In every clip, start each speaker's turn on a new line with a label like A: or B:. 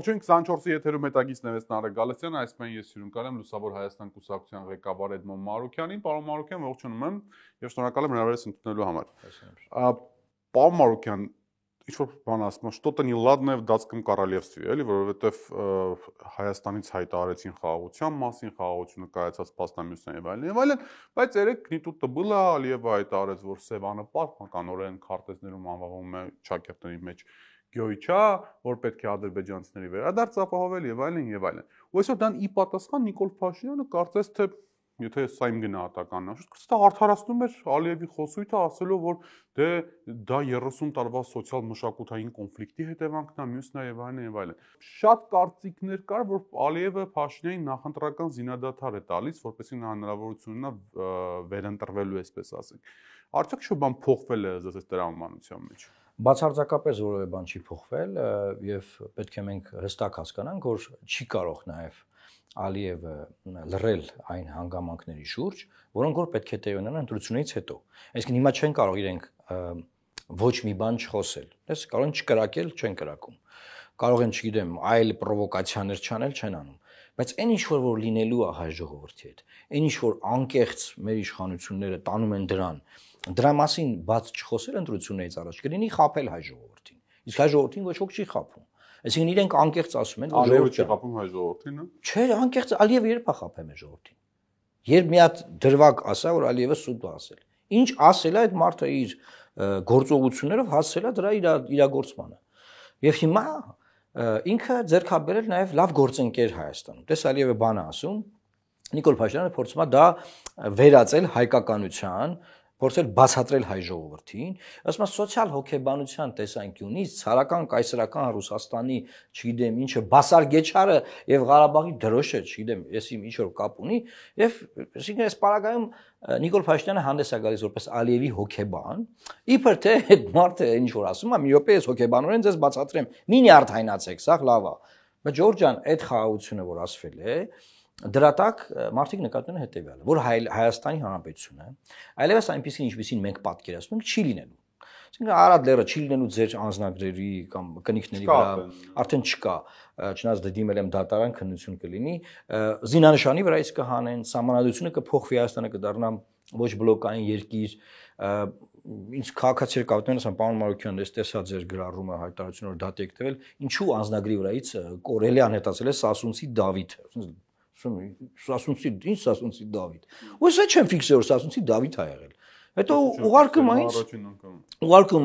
A: Ողջույն 24-ի եթերում հետագից նվեց Նարեկ Գալստյանը, այսպես ես հյուրընկալ եմ Լուսավոր Հայաստան կուսակցության ղեկավար Էդմոն Մարուկյանին, պարոն Մարուկյան, ողջունում եմ եւ շնորհակալ եմ հրավերս ընդունելու համար։ Պարոն Մարուկյան, ինչ-որ բան ասում, что-то неладное в датском королевстве, էլի, որովհետեւ Հայաստանից հայտարարեցին խաղաղության մասին, խաղաղությունը կայացած փաստամյութներ եւ այլն, բայց երեք Նիտուտը было, Ալիևը հայտարարեց, որ Սևանը պատմականորեն քարտեզներում անվանվում է Չակերտների մեջ Գյոյչա, որ պետք է ադրբեջանցիների վերադարձ ապահովել եւ այլն եւ այլն։ Ու այսօր դան ի պատասխան Նիկոլ Փաշինյանը կարծես թե եթե սա իմ գնահատականն է, շուտ արդարացնում էր Ալիևի խոսույթը, ասելով, որ դե դա 30 տարվա սոցիալ-մշակութային կոնֆլիկտի հետևանքն է, մյուսն է եւ այլն եւ այլն։ Շատ կարծիքներ կար, որ Ալիևը Փաշինյանին նախընտրական զինադադար է տալիս, որպեսզի նա հնարավորություն ունենա վերընտրվելու, այսպես ասենք։ Արդյոք շո բան փոխվել է ըստ տրամաբանության մեջ։
B: Բացարձակապես որևէ բան չի փոխվել եւ պետք է մենք հստակ հասկանանք, որ չի կարող նաեւ Ալիևը լռել այն հանգամանքների շուրջ, որոնք որ պետք է տեղի ունենան ընտրությունից հետո։ Այսինքն հիմա չեն կարող իրենք ոչ մի բան չխոսել։ Դες կարող են չկրակել, չեն կրակում։ Կարող են, չգիտեմ, այլ պրովոկացիաներ չանել, չեն անում։ Բայց այն ինչ որ լինելու է հայ ժողովրդի հետ, այն ինչ որ անկեղծ մեր իշխանությունները տանում են դրա մասին բաց չխոսել ընտրություններից առաջ կլինի խաբել հայ ժողովրդին։ Իսկ հայ ժողովրդին ոչ ոք չի խաբում։ Այսինքն իրենք անկեղծ ասում են,
A: որ Ալիևը չի խաբում հայ ժողովրդին,
B: չէ, անկեղծ Ալիևը երբ է խաբել մեր ժողովրդին։ Երբ մի հատ դրվագ ասա, որ Ալիևը սուտ է ասել։ Ինչ ասել է այդ մարդը իր գործողություններով հասել է դրա իրագործմանը։ Եվ հիմա ինքը ձեռքաբերել նաև լավ գործընկեր Հայաստանում։ Տես Ալիևը բան է ասում, Նիկոլ Փաշինյանը փորձում է դա վերածել հայկականության, փորձել բացատրել հայ ժողովրդին, ասում եմ սոցիալ հոգեբանության տեսանկյունից ցարական կայսրական Ռուսաստանի, չգիտեմ, ինչը բասարգեչարը եւ Ղարաբաղի դրոշը, չգիտեմ, ես ինչ որ կապ ունի, եւ այսինքն այս պարագայում Նիկոլ Փաշինյանը հանդես է գալիս որպես Ալիևի հոգեբան, իբր թե այդ մարդը ինչ որ ասում է, մի րոպե ես հոգեբանորեն ձեզ բացատրեմ, մինի արդյունացեք, սա լավ է։ Բայց Ջորջ ջան, այդ խաղաղությունը որ ասվել է, դրա տակ մարդիկ նկատում են հետևյալը, որ Հայաստանի Հանրապետությունը այլևս այնպեսին ինչպեսին մենք պատկերացնում ենք չի լինելու։ Այսինքն Արադ լեռը չի լինելու ձեր անձնագրերի կամ կնիքների վրա արդեն չկա, չնայած դիմել եմ դատարան քննություն կլինի, զինանշանի վրայից կհանեն, սահմանադրությունը կփոխվի, Հայաստանը կդառնա ոչ բլոկային երկիր, ինչ քաղաքացիներ կապիտան ասան, պարոն Մարուկյան, ես տեսա ձեր գրառումը հայտարարությունը որ դատ եք տվել, ինչու անձնագրի վրայից կորելի անհետացել է Սասունցի Դավիթը։ Սասունցի Դավիթ։ Ու սա չեմ ֆիքսել որ Սասունցի Դավիթ է եղել։ Հետո ուղարկում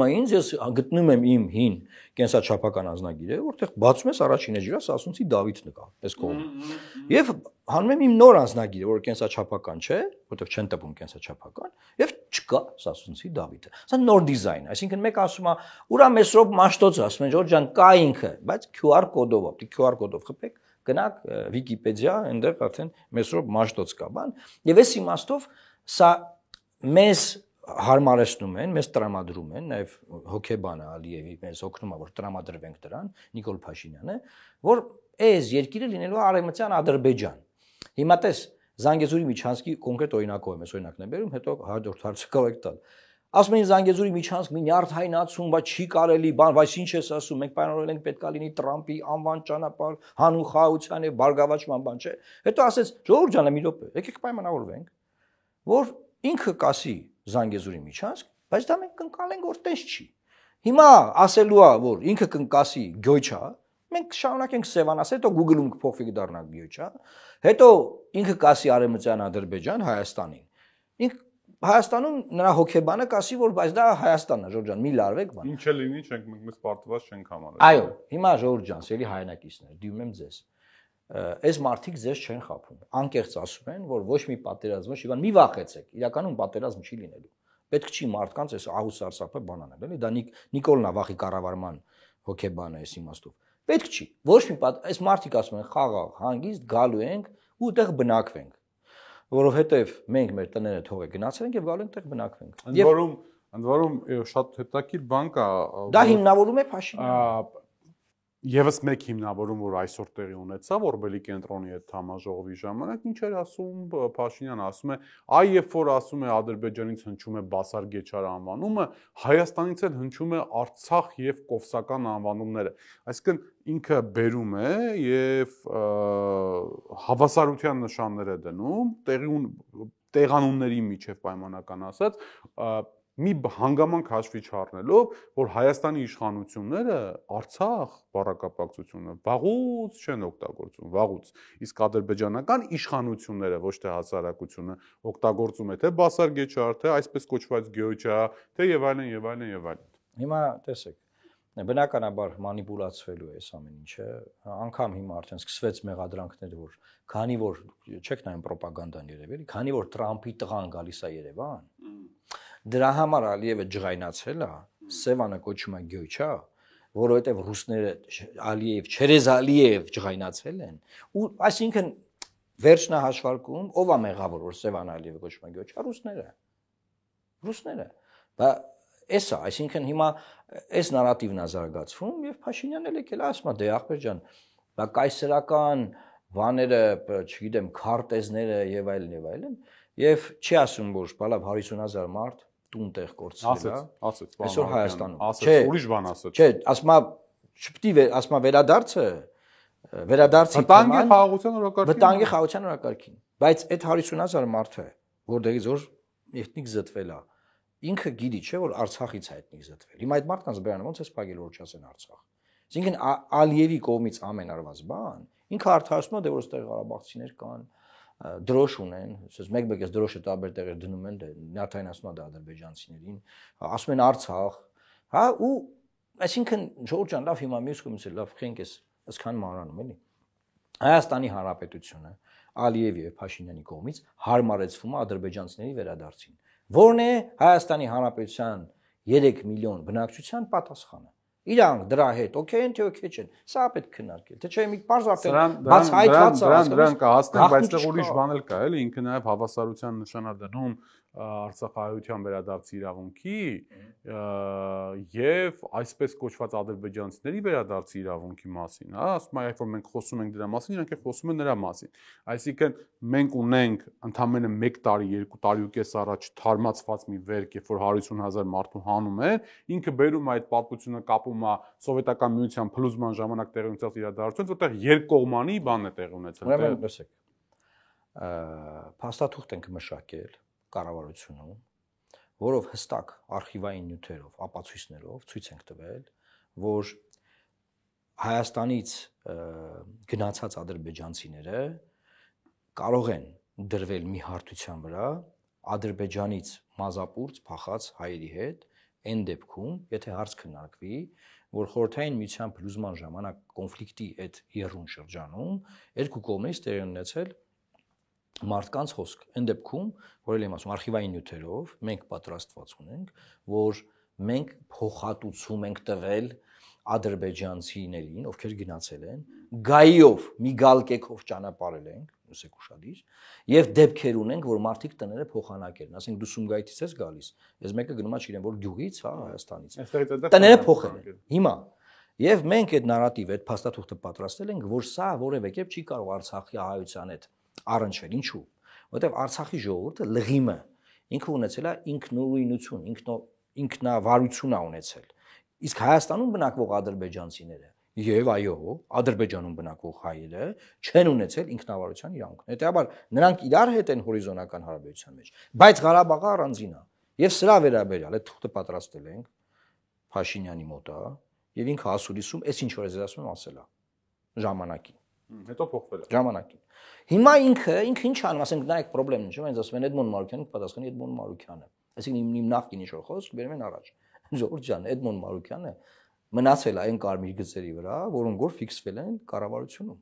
B: է ինձ, ես գտնում եմ իմ հին կենսաչափական անձնագիրը, որտեղ բացում ես առաջին էջը Սասունցի Դավիթ նկար, այս կողմը։ Եվ հանում եմ իմ նոր անձնագիրը, որը կենսաչափական չէ, որտեղ չեն տպում կենսաչափական, եւ չկա Սասունցի Դավիթը։ Սա նոր դիզայն, այսինքն մեկ ասում է, ուրա Մեսրոպ Մաշտոց ասում են, Ջորջ ջան, կա ինքը, բայց QR կոդով, QR կոդով խփեք գնաք Վիկիպեդիա, այնտեղ արդեն Մեսրոպ Մաշտոց կա բան, եւ այս իմաստով սա մեզ հարմարեցնում են, մեզ տրամադրում են, նաեւ հոգեբանը Ալիևի մեզ օգնում է որ տրամադրվենք դրան, Նիկոլ Փաշինյանը, որ այս երկիրը լինելու է արևմտյան Ադրբեջան։ Հիմա տես Զանգեզուրի Միչանսկի կոնկրետ օրինակով եմ, այս օրինակն եմ բերում, հետո հաջորդ հարցը կարող եք տալ։ Ասում են Զանգեզուրի Միչանսկ մի նյարդայնացում, բայց չի կարելի, բայց ինչ ես ասում, մենք պայմանավորել ենք պետք է լինի Տրամպի անվան ճանապարհ, հանուն խաղաղության եւ բարգավաճման բան չէ։ Հետո ասեց Ջորջ ջան, մի րոպե, եկեք պայմանավորվենք, որ ինքը կասի Զանգեզուրի Միչանսկ, բայց դա մենք կընկալենք որ տես չի։ Հիմա ասելու է որ ինքը կընկասի Գյոյչա, մենք շարունակենք Սևան ասել, հետո Google-ում կփոխվի դառնա Գյոյչա, հետո ինքը կասի Արևմտյան Ադրբեջան Հայաստանին։ Ինքը Հայաստանում նրա հոգեբանը կասի որ բայց դա Հայաստանն է Ջորջ ջան, մի լարվեք բան։
A: Ինչ է լինի, չենք մենք պարտված չենք համարել։
B: Այո, հիմա Ջորջ ջան, սերի հայրենակիցներ, դիմում եմ ձեզ։ Այս մարդիկ ձեզ չեն խափում։ Անկեղծ ասում են, որ ոչ մի պատերազմ, ոչ մի բան, մի վախեցեք։ Իրականում պատերազմ չի լինելու։ Պետք չի մարդկանց այս ահու սարսափը բան անել, էլի, դա Նիկոլն է վախի կառավարման հոգեբանը այս իմաստով։ Պետք չի։ Ոչ մի այս մարդիկ ասում են խաղաղ, հանգիստ գալու ենք ու այդտեղ բնակվենք։ Որովհետև մենք մեր տները թողե գնացել ենք եւ գալու ենք տեղ բնակվենք։
A: Ընդ որում շատ հետաքրքիր բան կա։
B: Դա հիմնավորում է Փաշինյանը։
A: Եվս մեկ հիմնավորում, որ այսօր տեղի ունեցավ Օրբելի կենտրոնի այդ համաժողովի ժամանակ, ինչ էր ասում Փաշինյանը, ասում է, այ երբ որ ասում է Ադրբեջանից հնչում է Բասար Գեչար անվանումը, Հայաստանից էլ հնչում է Արցախ եւ Կովսական անվանումները։ Այսինքն ինքը բերում է եւ հավասարության նշաններ է դնում, տեղանունների միջև պայմանական ասած, մի հանգամանք հաշվի չառնելով, որ Հայաստանի իշխանությունները Արցախ բառակապակցությունը վաղուց չեն օգտագործում, վաղուց։ Իսկ ադրբեջանական իշխանությունները, ոչ թե հասարակությունը, օգտագործում է թե Բասար Գեչար, թե այսպես կոչված Գյոչա, թե եւ այլն եւ այլն եւ այլն։
B: Հիմա տեսեք, բնականաբար մանիպուլացվելու է այս ամեն ինչը, անգամ հիմա արդեն սկսվեց մեղադրանքները, որ քանի որ չեք նայում ռոպագանդան երևելի, քանի որ Տրամփի տղան գալիս է Երևան, դրա համար Ալիևը ջղայնացել է, Սևանը կոչում է Գյոչա, որովհետև ռուսները Ալիև, չերեզ Ալիև ջղայնացել են, ու այսինքն վերջնահաշվարկում ով է մեղավոր, որ Սևան Ալիևը կոչում է Գյոչա, ռուսները։ Բա էսա, այսինքն հիմա այս նարատիվն է զարգացվում եւ Փաշինյանն էլ եկել ասում է, դե ախպեր ջան, բա կայսերական բաները, չգիտեմ, քարտեզները եւ այլն, եւ չի ասում, որ բալավ 50,000 մարդ տուն տեղ կորցրել է, ասեց, այսօր Հայաստանում,
A: ասեց, ուրիշ բան ասեց։
B: Չէ, ասում է, չպետք է, ասում է վերադարձի վտանգի խաղաղության օրակարգին, բայց այդ 50,000 մարդը, որտեղից որ էթնիկ զտվել է, ինքը գիտի չէ որ Արցախից է էթնիկ զտվել։ Հիմա այդ մարդկանց բերանը ոնց է սպագել որ չասեն Արցախ։ Այսինքն Ալիևի կողմից ամեն արված բան, ինքը արդարացնում է դե որ այստեղ ղարաբաղցիներ կան, դրոշ ունեն, ասես մեկ-մեկ էս դրոշը տարբեր տեղեր դնում են, դե Նյարդային ասում է դա ադրբեջանցիներին, ասում են Արցախ, հա ու այսինքն Ժողովուրդ ջան, լավ հիմա մյուս կողմից լավ խենք էս այսքան մանրանում էլի։ Հայաստանի Հանրապետությունը Ալիևի եւ Փաշինյանի կողմից հարմարեցվում է ադրբեջանցիների վերադարձին։ Որն է Հայաստանի Հանրապետության 3 միլիոն բնակչության պատասխանը։ Իրանք դրա հետ օքեյ են թե օքեյ չեն։ Սա պետք քննարկել։ Թե չէ մի բարձ արդեն բացահայտված է,
A: դրան կհասնենք, բայց այդտեղ ուրիշ բան էլ կա, էլի, ինքը նաև հավասարության նշան է դնում Արցախահայության վերադարձի իրավունքի եւ այսպես կոչված ադրբեջանցիների վերադարձի իրավունքի մասին, հա, ասում եմ, երբ որ մենք խոսում ենք դրա մասին, իրանք էլ խոսում են նրա մասին։ Այսինքն մենք ունենք ընդամենը 1 տարի, 2 տարի առաջ թարմացված մի վերք, երբ որ 150,000 մարդու հանում են, ինքը բերում է այդ պատմությունը կապում է սովետական միության փլուզման ժամանակ տեղի ունեցած իրադարձությունից, որտեղ երկկողմանի բանն է տեղի ունեցել։
B: Ուրեմն լսեք, փաստաթուղթ ենք մշակել կառավարությունում, որով հստակ արխիվային նյութերով, ապացույցներով ցույց ենք տվել, որ Հայաստանից գնացած ադրբեջանցիները կարող են դրվել մի հարթության վրա Ադրբեջանից մազապուրց փախած հայերի հետ, այն դեպքում, եթե հարց քննարկվի, որ խորհրդային միության փլուզման ժամանակ կոնֆլիկտի այդ եռուն շրջանում երկու կողմերից տեղի ունեցել մարդկանց խոսք։ Այն դեպքում, որ եմ ասում, արխիվային նյութերով մենք պատրաստված ունենք, որ մենք փոխհատուցում ենք տվել ադրբեջանցիներին, ովքեր գնացել են, գայով մի գալկեքով ճանապարհել ենք, ուսեք ուշադիր, եւ դեպքեր ունենք, որ մարդիկ տները փոխանակել են, ասենք դու Սումգայիթից ես գալիս, ես մեկը գնում է չգիտեմ որ գյուղից, հա, Հայաստանից։ Տները փոխել են։ Հիմա եւ մենք այդ նարատիվը, այդ փաստաթուղթը պատրաստել ենք, որ սա որևէ կերպ չի կարող Արցախի հայության հետ առնչվել, ինչու՞։ Որտեւ Արցախի ժողովուրդը լղիմը ինքը ունեցել է ինքնուրույնություն, ինքնավարություն է ունեցել։ Իսկ Հայաստանում բնակվող ադրբեջանցիները եւ այո, Ադրբեջանում բնակվող հայերը չեն ունեցել ինքնավարության իրավունք։ Հետեւաբար նրանք իրար հետ են հորիզոնական հարաբերության մեջ, բայց Ղարաբաղը առանձին է։ Եվ սրա վերաբերյալ այդ թուղթը պատրաստել ենք Փաշինյանի մոտ է եւ ինքը ասուլիսում այս ինչ որ ես ասում եմ ասել է ժամանակին։
A: Հետո փոխվել է։
B: Ժամանակին։ Հիմա ինքը ինչ անում, ասենք նայեք խնդրեմն ինչ, այնց ասում են Էդմոն Մարուկյանին պատասխանի Էդմոն Մարուկյանը։ Այսինքն իմ նախկին ինչ որ խոսք բերում են առաջ։ Ժողովուրդ ջան, Էդմոն Մարուկյանը մնացել է այն կարմիր գծերի վրա, որոնք որ ֆիքսվել են կառավարությունում,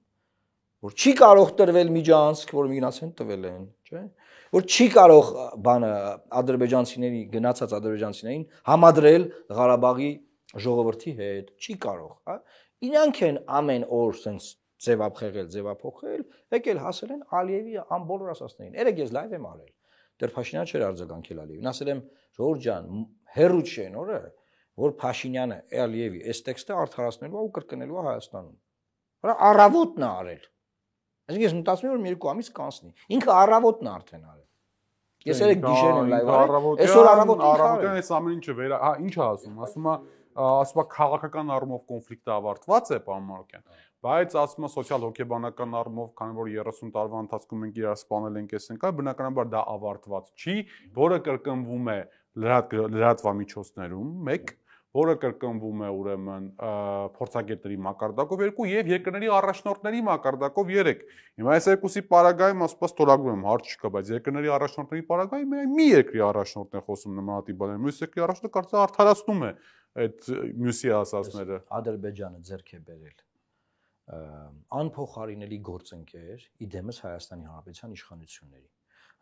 B: որ չի կարող տրվել միջանցք, որ միգրացիան տվել են, չէ՞, որ չի կարող բանը ադրբեջանցիների գնացած ադրբեջանցիներին համադրել Ղարաբաղի ժողովրդի հետ, չի կարող, հա։ Իրանք են ամեն օր sense ձևափոխել, ձևափոխել, եկել հասել են Ալիևի ամբողջ ասածներին։ Երեք ես լայվ եմ արել։ Դեռ Փաշինյանը չէր արձագանքել Ալիևին։ Ասել եմ, ժողովուրդ ջան, հերուց չեն օրը, որ Փաշինյանը Ալիևի այս տեքստը արդարացնելու ու կրկնելու է Հայաստանում։ Հələ առավոտն է արել։ Այսինքն ես մտածում եմ որ մի 2 ամիս կանցնի։ Ինքը առավոտն է արդեն արել։ Ես երեք գիշերն եմ լայվ արել։ Այսօր առավոտյան
A: այս ամեն ինչը ինչ է ասում է քաղաքական առումով կոնֆլիկտը ավարտված է, պարոն Մարուկյան, բայց ասում է սոցիալ հոգեբանական առումով, քանի որ 30 տարվա ընթացքում մենք իրար սպանել ենք, բնականաբար դա ավարտված չի, որը կրկնվում է լրատվամիջոցներում, 1, որը կրկնվում է ուրեմն փորձագետների մակարդակով 2 եւ երկրների առաջնորդների մակարդակով 3։ Հիմա այս երկուսի պարագայում ասպաս ստորագրում եմ, հարց չկա, բայց երկրների առաջնորդների պարագայում մի երկրի առաջնորդն է խոսում նմանատիպ բաներ, մյուս երկրի առաջնորդը կարծես արդարացնում է այդ մյուսի ասածները։
B: Ադրբեջանը ձեռք է բերել անփոխարինելի գործընկեր իդեմս Հայաստանի Հանրապետության իշխանությունների։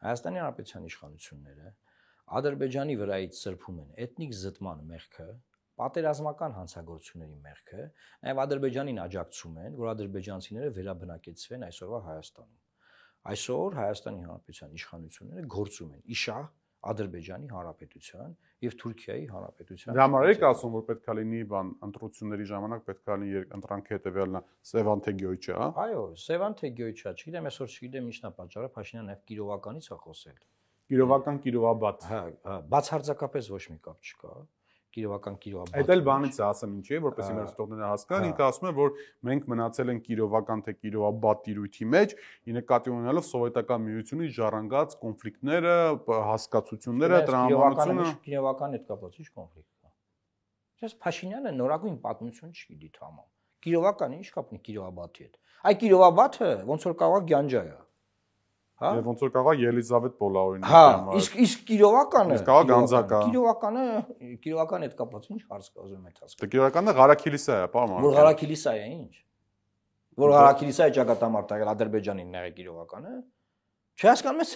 B: Հայաստանի Հանրապետության իշխանությունները Ադրբեջանի վրայից սրբում են էթնիկ զտման մեղքը, պատերազմական հանցագործությունների մեղքը, նաև Ադրբեջանին աջակցում են, որ ադրբեջանցիները վերաբնակեցվեն այսօրվա Հայաստանում։ Այսօր Հայաստանի Հանրապետության իշխանությունները գործում են իշահ Ադրբեջանի Հանրապետության եւ Թուրքիայի Հանրապետության։
A: Դա համար եք ասում, որ պետք է լինի ընտրությունների ժամանակ պետք է լինի ընտրանքի հետեւյալն Սևան թե Գյոյչը, հա։
B: Այո, Սևան թե Գյոյչը, չգիտեմ, այսօր չգիտեմ ինչն է պատճառը, Փաշինյանը նաև Կիրովականից է խոսել։
A: Կիրովական Կիրովաբադ։
B: Հա, բացարձակապես ոչ մի կապ չկա։ Կիրովական Կիրովաբադ։
A: Այդ էլ բանից է ասեմ ինչի, որպեսզի մեր ստողները հասկանան, ինքը ասում է, որ մենք մնացել ենք Կիրովական թե Կիրովաբադ տիրույթի մեջ, ի նկատի ունենալով սովետական միությունի ժառանգած կոնֆլիկտները, հասկացությունները, տրամաբանությունը։
B: Կիրովական հետ կապված ի՞նչ կոնֆլիկտ կա։ Ես Փաշինյանը նորագույն պատմություն չգիտի թամամ։ Կիրովականը ի՞նչ կապ ունի Կիրովաբադի հետ։ Այ Կիրովաբադը ոնց որ կարող է Գյանջա է։
A: Հա։ Եվ ոնց որ կարող է Ելիզավետ Պոլաոյին։
B: Հա, իսկ Կիրովականը,
A: իսկ կարող Գանձակա։
B: Կիրովական հետ կապված ինչ հարց կա ուզում եմ հասկանալ։
A: Դե Կիրովականը Ղարաքիլիսա է, պարոն Մարուկյան։
B: Որ Ղարաքիլիսա է ինչ։ Որ Ղարաքիլիսա է ճակատամարտակել Ադրբեջանին նեղե Կիրովականը։ Չի հասկանում ես,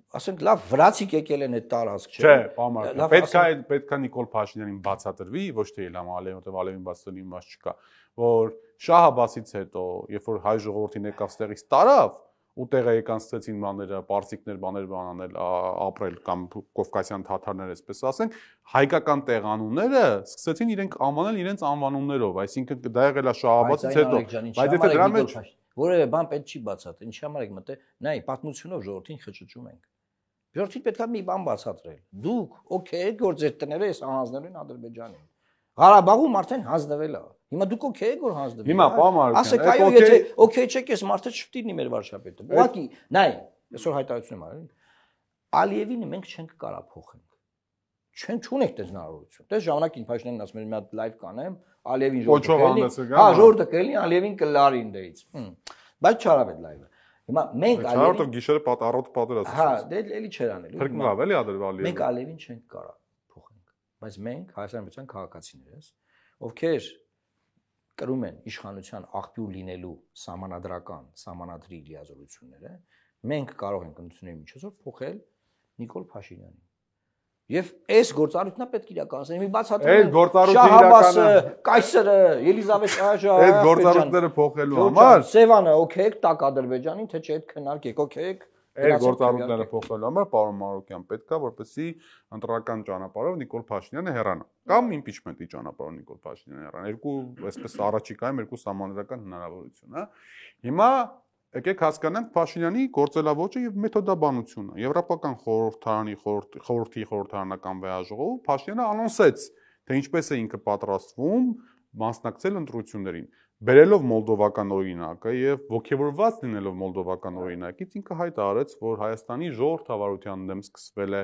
B: ասենք լավ վրացիք եկել են այդ տարածք,
A: չէ։ Չէ, պարոն Մարուկյան, պետքա Նիկոլ Փաշինյանին բացատրվի, ոչ թե Իլհամ Ալիևին, որտեղ Ալիևին բացատրելու իմաստ չկա, որ Շահաբասից հետո, երբ որ հայ ժողովրդի ներկայացտեղից տարավ, ու տեղը եկան ստեցին բաները, պարսիկներ, բաներ բանանել, ապրել կամ կովկասյան թաթարներ, այսպես ասենք, հայկական տեղանունները սկսեցին իրենք անվանել իրենց անվանումներով, այսինքն դա եղել է Շահաբասից հետո, բայց եթե դրա մեջ
B: որևէ բան պետք չի բացատրել, ինչի համար եք մտե, նայ, պատմությունով ժողովրդին խճճում ենք։ Ժողովրդին պետք է մի բան բացատրել։ Դուք օքեյ եք, որ ձեր տները էս հանձնելու են Ադրբեջանին։ Ղարաբաղում արդեն հանձնվել է։ Հիմա դուք օքեյ եք, որ հանձնվել։
A: Հիմա պարոն Մարուկյան,
B: ասեք, այո, եթե օքեյ չեք, այս մարդը չպետք լինի մեր վարչապետը։ Ուղղակի, նայ, այսօր հայտարարություն եմ արել։ Ալիևին մենք չենք կարա փոխենք։ Չունենք դες հնարավորություն։ Դες ժամանակին Փաշինյանն ասում էր մի հատ լայվ կանեմ, Ալիևին ժողովուրդը։ Հա, ժողովուրդը կելնի Ալիևին կլարի ինդեից։ Բայց չարավ այդ լայվը։ Հիմա մենք
A: Ալիևին Չարով գիշերը առավոտ պատերազմ։
B: Հա, դե էլի չեր անելու։
A: Փրկնավ էլի Ալիևին։
B: Մենք Ալիևին չենք կարա փոխենք։ Բայց մենք Հայաստանի Հանրապետության քաղաքացիներս, ովքեր կրում են իշխանության աղբյուր լինելու սահմանադրական, սահմանադրի լիազորությունները, մենք կարող ենք ընդունելու միջոցով փոխել Նիկոլ Փաշինյանին։ Եվ այս գործառույթն է պետք իրականացնել։ Մի բացատրել
A: այդ գործառույթը
B: Շահաբասը, Կայսրը, Ելիզավետ Աշա,
A: այդ գործառույթները փոխելու համար
B: Սևանը օքեյ եք տակ Ադրբեջանին, թե չէ այդ քննարկեք, օքեյ եք
A: այդ գործառույթները փոխելու համար պարոն Մարուկյան պետք է որպեսզի ընտրական ճանապարհով Նիկոլ Փաշինյանը հեռանա կամ իմպիչմենտի ճանապարհով Նիկոլ Փաշինյանը հեռանա։ Երկու, այսպես առաջիկայում երկու սահմանադրական հնարավորություն, հա։ Հիմա եկեք հասկանանք Փաշինյանի գործելավոճը եւ մեթոդաբանությունը։ Եվրոպական խորհրդի խորհրդարանական վեհաժողով Փաշինյանը անոնսեց, թե ինչպես է ինքը պատրաստվում մասնակցել ընտրություններին։ Բերելով մոլդովական օրինակը եւ ողջավորված լինելով մոլդովական օրինակից ինքը հայտարարեց, որ Հայաստանի ժողովրդավարության դեմ սկսվել է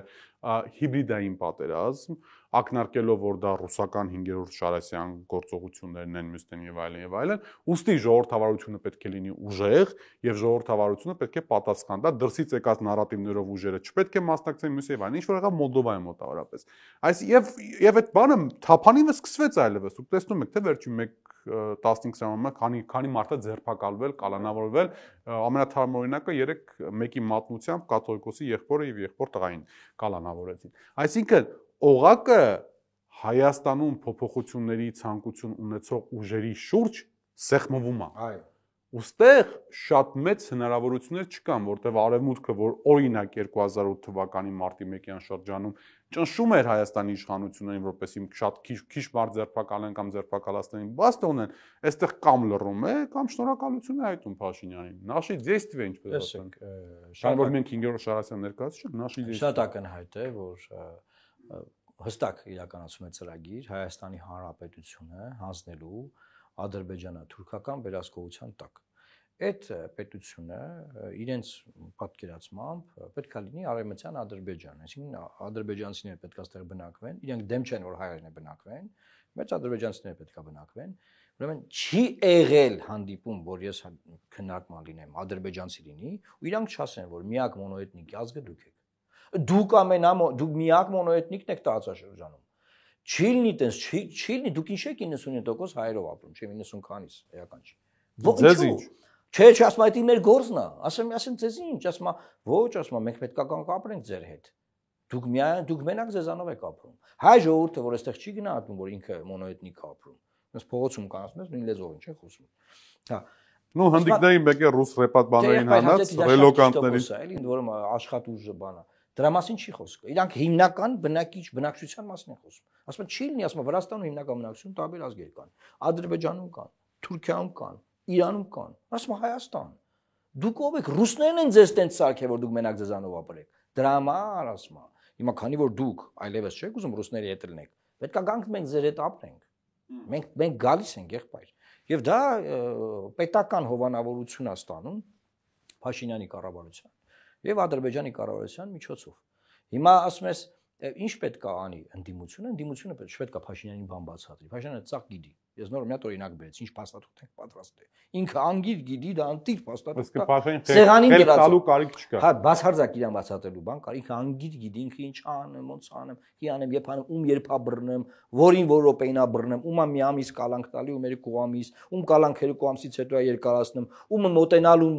A: հիբրիդային պատերազմ, ակնարկելով, որ դա ռուսական 5-րդ Շարասյան գործողություններն են մյուսներն եւ այլն, ուստի ժողովրդավարությունը պետք է լինի ուժեղ եւ ժողովրդավարությունը պետք է պատասխան տա դրսից եկած նարատիվներով ուժերը չպետք է մասնակցեն մյուս եւ այլն, ինչ որ եղավ Մոլդովայի մոտավորապես։ Այս եւ այդ բանը թափանիվը սկսվեց այլևս։ Դուք տեսնում եք, թե վերջին 15 ժամանակ քանի մարդը ձերբակալվել, կալանավորվել, ամենաթարմ օրինակը 3-1-ի մատնությամբ կաթողիկոսի եղբորը եւ եղբոր տղային կալանավորեցին։ Այսինքն օղակը Հայաստանում փոփոխությունների ցանկություն ունեցող ուժերի շուրջ սեղմվում է։
B: Այո։
A: Ոստեղ շատ մեծ հնարավորություններ չկան, որտեղ արևմուտքը, որ օրինակ 2008 թվականի մարտի 1-յան շրջանում ճնշում էր Հայաստանի իշխանություններին, որպեսզի շատ քիչ մարդ ձերբակալեն կամ ձերբակալածներին, բաց թողնեն, այստեղ կամ լռում է, կամ շնորհակալություն է հայտնում Փաշինյանին։ Наши действия, ինչպես ասենք։ Շան որ մենք 5-րդ շարասյան ներկայացուցիչ ենք, наши действия։
B: Շատ ակնհայտ է, որ հստակ իրականացում է ծրագիր Հայաստանի Հանրապետությունը հանձնելու ադրբեջանա-թուրքական վերահսկողության տակ։ Այդ պետությունը իրենց պատկերացմամբ պետք է լինի արևմտյան Ադրբեջան, այսինքն ադրբեջանցիները պետք է այստեղ բնակվեն, իրենք դեմ չեն որ հայերենը բնակվեն, բայց ադրբեջանցիները պետք է բնակվեն։ Ուրեմն չի եղել հանդիպում, որ ես քննարկման լինեմ, ադրբեջանցի լինի, ու իրանք չասեն, որ միակ մոնոէթնիկ ազգը դուք եք։ Դուք միակ մոնոէթնիկն եք տարածաշրջանում։ Չի լինի տես, չի լինի, դուք ինչ եք 99% հայերով ապրում, չէ 90 քանիս, էական չի։
A: Ձեզ ինչ։
B: Չէ, ասում այդ մեր գործն է։ Ասեմ ձեզ ինչ, ասում ոչ, ասում մենք պետք է կանգ ապրենք ձեր հետ։ Դուք մենակ ձեզանով եք ապրում։ Հայ ժողովուրդը, որ այստեղ չի գնահատում, որ ինքը մոնոէթնիկ է ապրում։ Ես փողոցում կան ասում ես նույն լեզվով ինչ է խոսում։ Հա։
A: Ну հնդիկներին մեկը ռուս ռեպատ բաներին հանած ռելոկանտների։
B: Էլի ինձ որում աշխատուժը բանա։ Դրա մասին չի խոսքը։ Իրանք հիմնական բնակչության մասին են խոսում։ Ասում չի լինի, ասում Վրաստանում հիմնական բնակչություն տարբեր ազգեր կան։ Ադրբեջանում կան, Թուրքիայում կան, Իրանում կան, ասում Հայաստան։ Դուք ով եք, ռուսներն են ձեզ տենց սարքել, որ դուք մենակ ձեզանով ապրեք։ Դրա համար ասում։ Հիմա քանի որ դուք այլևս չեք ուզում ռուսների հետ լինեք, պետք է գանք մենք ձեր հետ ապրենք։ Մենք գալիս ենք եղբայր։ Եվ դա պետական հովանավորություն է ստանում Փաշինյանի կառավարության եւ Ադրբեջանի կառավարության միջոցով։ Հիմա ասում ես, ինչ պետք է անի ընդդիմությունը պետք է Փաշինյանին բան բացատրի։ Փաշինյանը ծақ գիտի։ Ես նոր մի հատ օրինակ բերեցի, ինչ փաստաթուղթ ենք պատրաստել։ Ինքը անգիր գիտի, դա անտիր փաստաթուղթ է։ Սեղանին
A: դրած կարիք չկա։
B: Հա, բացարձակ իրան բացատրելու բան կար, ինքը անգիր գիտի, ինքը ինչ անեմ, ոնց անեմ, ի անեմ, երբ անեմ, երբ բռնեմ, որին որ րոպեին բռնեմ, ումա մի ամիս կալանք տալի, ում երկու ամիս, կալանք երկու ամսից հետո երկարացնեմ, ումը մոտենալու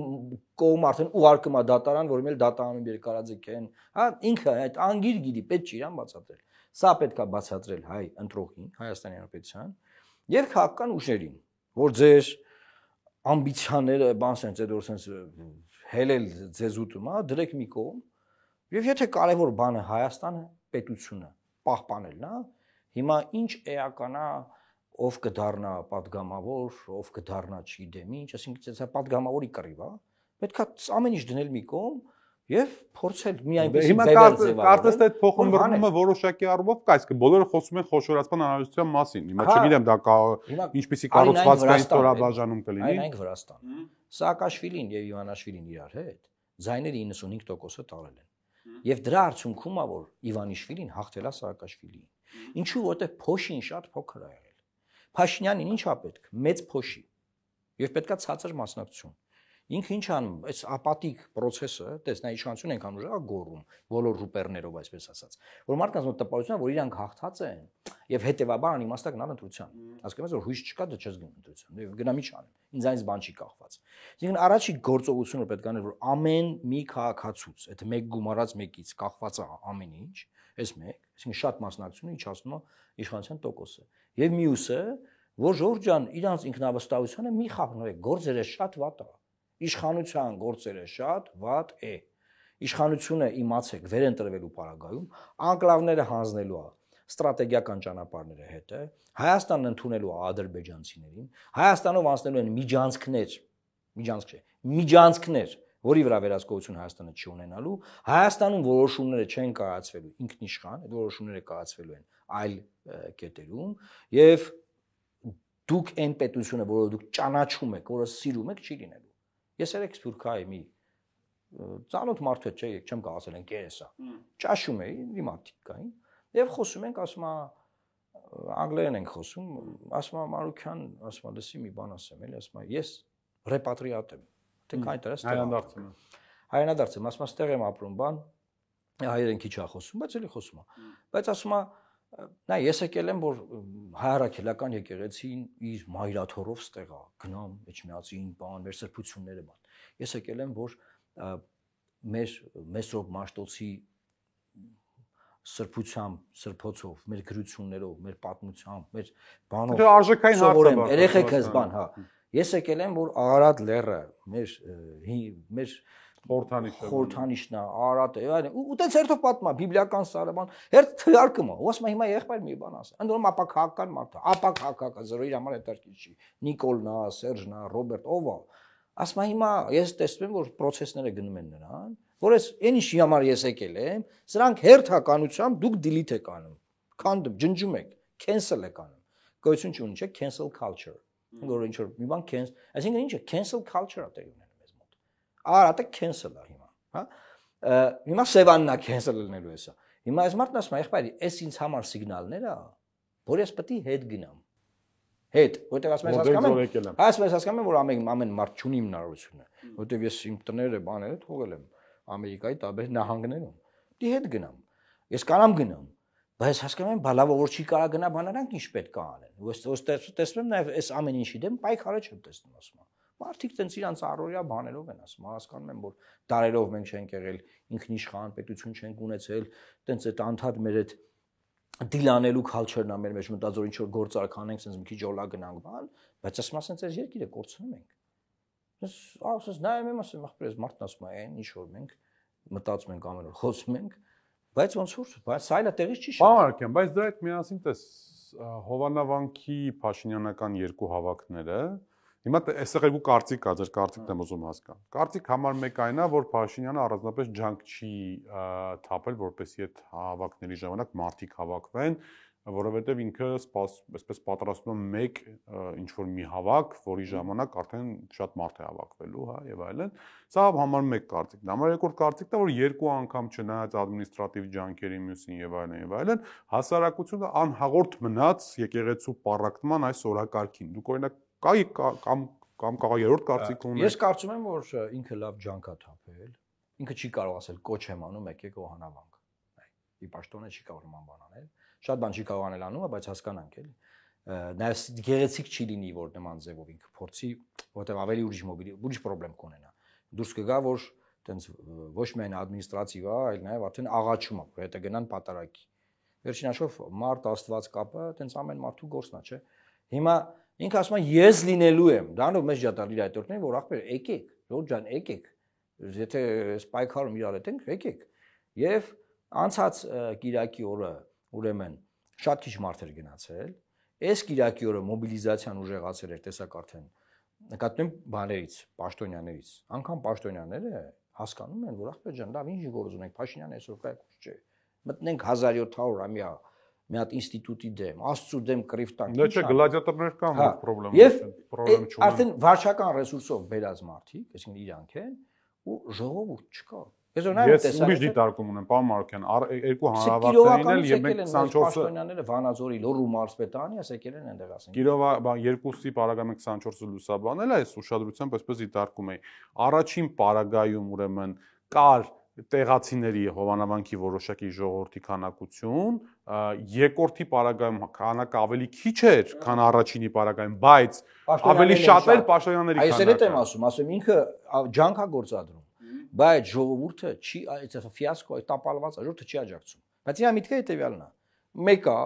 B: կողմ արդեն ուղարկում է դատարան, որ մել դատարանում երկարաձգեն։ Հա, ինքը այդ անգիր գիտի, պետք չի իրան բացատրել։ Սա պետք է բացատրել հայ ընտրողին, Հայաստանի Հանրապետության եւ քաղաքական ուժերին, որ ձեր ամբիցիաները բան sense այդ որ sense հելել ձեզ ուտում, հա, դրեք մի կողմ։ Եվ եթե կարևոր բանը Հայաստանը պետությունը պահպանելն է, հիմա ինչ էականա ով կդառնա падգամավոր, ով կդառնա չգիտեմ ինչ, այսինքն դա падգամավորի կռիվ է, պետքա ամեն ինչ դնել մի կողմ եւ փորձել մի այնպես
A: բևեռ ձևավորել։ Կարծես թե այդ փոխմբռնումը որոշակի առումով կա, իսկ բոլորը խոսում են խոշորացման անհրաժեշտության մասին։ Հիմա չգիտեմ դա ինչպեսի կառուցվածքային ստորաբաժանում կլինի։
B: Այնենք Վրաստան։ Սաակաշվիլին եւ Իվանաշվիլին իրար հետ ձայները 95%-ը տարել են։ Եվ դրա արդյունքում է որ Իվանիշվիլին հաղթել է Սաակաշվիլիին։ Ինչու որտեղ փոշին շատ փոքր է եղել։ Փաշինյանին ի՞նչ է պետք։ Մեծ փոշի։ Եվ պետքա ցածր մասնակցություն։ Ինքը ինչ անում, այս ապատիկ process-ը, տեսնա իշխանություն ենքան ուժը գոռում, բոլոր ռուպերներով այսպես ասած, որ մարդկանց մոտ տպավորությունն է, որ իրանք հաղթած են եւ հետեւաբար անիմաստ գնալ ընտրության։ Հասկանում ես, որ հույս չկա, դու չես գնա ընտրության։ Եվ գնա մի չանեմ։ Ինձ այնպես բան չի կախված։ Այսինքն առաջի գործողությունը պետք է անել, որ ամեն մի քաղաքացուց, այդ մեկ գումարած մեկից կախված է ամեն ինչ, այս մեկ, այսինքն շատ մասնակցությունը իջացնում է իշխանության տոկոսը։ Եվ մյուսը, որ Ժորժ ջան, իրանց ինքնավստահությունը մի խափնվեք, գործերը շատ վատ է։ Իշխանության գործերը շատ վատ է։ Իշխանությունը իմացեք վերընտրվելու պարագայում անկլավները հանձնելու է ստրատեգիական ճանապարհները հետը, Հայաստանն ընդունելու է ադրբեջանցիներին, Հայաստանով անցնելու են միջանցքներ, որի վրա վերահսկողություն Հայաստանը չի ունենալու, Հայաստանում որոշումները չեն կայացվելու ինքնիշխան, այդ որոշումները կայացվելու են այլ կետերում եւ դուք այն պետությունը, որը դուք ճանաչում եք, որը սիրում եք, չի լինելու։ Ես երեք Սփյուռքայի մի ծանոթ մարդու հետ չէ, չեմ կարող ասել ընկերս է։ Ճաշում էի, դիմացիկ կային, եւ խոսում ենք, ասում է անգլերեն ենք խոսում, ասում է Մարուքյան, ասում է լսի մի բան ասեմ, էլի, ասում է ես ռեպատրիատ եմ։ Դեք այնտեղ
A: հայրենդարձ եմ։
B: Հայրենդարձ եմ, ասում է ստեղ եմ ապրում, բան հայերեն քիչ է խոսում, բայց էլի խոսում է։ Բայց ասում է նա ես եկել եմ, որ հայրաքելական եկեղեցին իր մայրաթորով ստեղ է, գնամ, էջմիածին, բան, մեր սրբությունները բան։ Ես եկել եմ, որ մեր Մեսրոպ Մաշտոցի սրբությամբ, սրբոցով, մեր գրություններով, մեր պատմությամբ, մեր բանով
A: արժեքային հարց է,
B: երեխեքս բան, հա։ Ես եկել եմ, որ Արարատ լեռը մեր խորհրդանիշն է, Արարատը, այլն։ Ու տենց հերթով պատմա բիբլիական սարաբան, հերթ թվարկում է։ Ու ասում է հիմա եղբայր մի բան ասա։ Ընդդեմ ապակահական մարդ է, ապակահական, զրո իր համար հետաքրքիր չի։ Նիկոլն է, Սերժն է, Ռոբերտ, ով է։ Ասում է հիմա ես տեսնում եմ, որ process-ները գնում են նրան, որ այս այն ինչի համար ես եկել եմ, սրանք հերթականությամբ դուք delete եք անում, քանդում, ջնջում եք, cancel եք անում։ Գոյություն չունի, չէ՞, cancel culture։ Որ ինչ որ մի բան cancel, այսինքն ինչ է, cancel culture-ը տեղ ունենում մեզ մոտ։ Արարատը cancel է հիմա, հա։ Հիմա Սևանն է cancel լինելու էսա։ Հիմա այս մարդն ասում է, եղբայր, այս ինձ համար սիգնալներ է, որ ես պետք է հետ գնամ։ Հետ, որտեղ ասում ես հասկանում եմ, որ ամեն մարդ չունի հնարավորությունը, որտեղ ես իմ տները բաները թողել եմ Ամերիկայի տարբեր նահանգներում։ Դի հետ գնամ։ Ես կարամ գնամ, բայց հասկանում եմ, բալավ որ չի կարա գնա բաներանք ինչ պետք է անեն։ Ո՞ս տեսնում եմ նաև այս ամեն ինչի դեմ պայքարը չեմ տեսնում ասում։ Մարդիկ տենց իրանց առօրյա բաներով են ասում, հասկանում եմ, որ դարերով մենք չենք եղել ինքնիշխան պետություն չենք ունեցել, տենց այդ անդադ մեր այդ դիլանելու culture-ն է մեր մեջ մտածող ինչ որ գործարք անենք, sense մի քիչ օլա գնանք բան, բայց ասում ասենց այս երկիրը կորցնում ենք։ Ասես նայում եմ ասում ախպերս մարդն ասում է, ինչ որ մենք մտածում ենք ամեն օր խոսում ենք, բայց ոնց որ բայց սայլը տեղից չի շա։
A: Բավարարքեմ, բայց դրա հետ միասին տես Հովանավանքի Փաշինյանական երկու հավաքները հիմա այստեղ երկու կարծիք կա, ձեր կարծիքն եմ ուզում հասկանալ։ Կարծիք համար մեկ այն է, որ Փաշինյանը առանձնապես ջանք չի թափել, որպեսզի այդ հավաքների ժամանակ մարդիկ հավաքվեն, որովհետև ինքը այսպես պատրաստում է մեկ ինչ որ մի հավաք, որի ժամանակ արդեն շատ մարդ է հավաքվելու, հա, եւ այլն։ Սա համար մեկ կարծիքն է։ Համար երկրորդ կարծիքն է, որ երկու անգամ չնայած ադմինիստրատիվ ջանքերի մյուսին եւ այլն, հասարակությունը անհաղորդ մնաց եկեղեցու պառակտման այս օրակարգին։ Դուք օրինակ կամ կարող երրորդ կարծիք ունեք։
B: Ես կարծում եմ, որ ինքը լավ ջանք է թափել։ Ինքը չի կարող ասել կոչ եմ անում եկեք Հովանավանք։ Ի պաշտոնը չի կարող նման բան անել։ Շատ բան չի կարող անել անումը, բայց հասկանանք էլի։ Նաև գեղեցիկ չի լինի, որ նման ձևով ինքը փորձի, որտեղ ավելի ուրիշ խնդրեմ կունենա։ Դուրս կգա, որ տենց ոչ միայն ադմինիստրատիվ է, այլ նաև արդեն աղաչում է, որ հետը գնան պատարագի։ Վերջին հաշվով մարդ աստված կապը, տենց ամեն մարդու գործն է, չէ։ Հիմա ինքը ասում է ես լինելու եմ, դրանով մեծ ջատալ իր այդորդներին, որ ախպեր եկեք, Ժորժ ջան, եկեք։ Եթե սպայքարում իրար հետենք, եկեք։ Եվ անցած Կիրակի օրը ուրեմն շատ քիչ մարդ էր գնացել։ Այս Կիրակի օրը մոբիլիզացիան ուժեղացել էր, տեսակ արդեն նկատում եմ բաներից, պաշտոնյաներից։ Անկամ պաշտոնյաները հասկանում են, որ ախպեր ջան, լավ ինչ գործ ունենք, Փաշինյանը այսօր կայքուց չէ։ Մտնենք 1700-ամյա մի հատ ինստիտուտի դեմ, Աստծո դեմ կռիվ տանք։
A: Դա չէ, գլադիատորներ կան, որ խնդրեմ չունեն։
B: Արդեն վարչական ռեսուրսով բերած մարդիկ, այսինքն իրանք են, ու ժողովուրդ չկա։
A: Ես ուրիշ դիտարկում ունեմ, պարոն Մարուկյան, երկու հանրավակներին էլ եւ մենք 24-ը
B: պաշտոնյաները Վանաձորի Լոռու մարզպետարանի ես եկել են այնտեղ ասենք։
A: Կիրովա երկուսի պարագայում 24-ը լուսաբանել է, այս ուշադրությամբ այսպես դիտարկում էի։ Առաջին պարագայում ուրեմն կար տեղացիների Հովանավանքի որոշակի ժողովրդի քանակություն, երկրորդի պարագայում քանակը ավելի քիչ էր, քան առաջինի պարագայում, բայց ավելի շատ էր պաշտոնյաների քանակը։
B: Այսօր եմ ասում ինքը ջանք է գործադրում, բայց ժողովուրդը չի, այս ֆիասկո, այդ տապալված ժողովուրդը չի աջակցում։ Բայց իրա միտքը հետեւյալն է։ Մեկը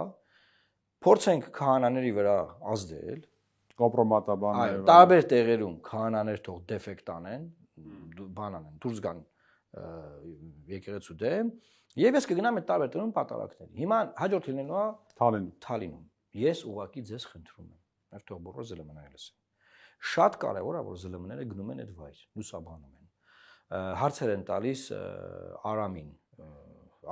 B: փորձենք քահանաների վրա ազդել,
A: կոմպրոմատաբաններ,
B: տարբեր տեղերում քահանաներ թող դեֆեկտ անեն, բան անեն, դուրս գան եկեղեցու դեմ, եւ ես կգնամ այդ տարբեր տեղերում պատարակների։ Հիմա հաջորդ լինելու է Թալինում։ Ես ուղղակի ձեզ խնդրում եմ, մեր թող բոլոր ԶԼՄ-ները լսեն։ Շատ կարեւոր է, որ ԶԼՄ-ները գնում են այդ վայր, լուսաբանում են։ Հարցեր են տալիս Արամին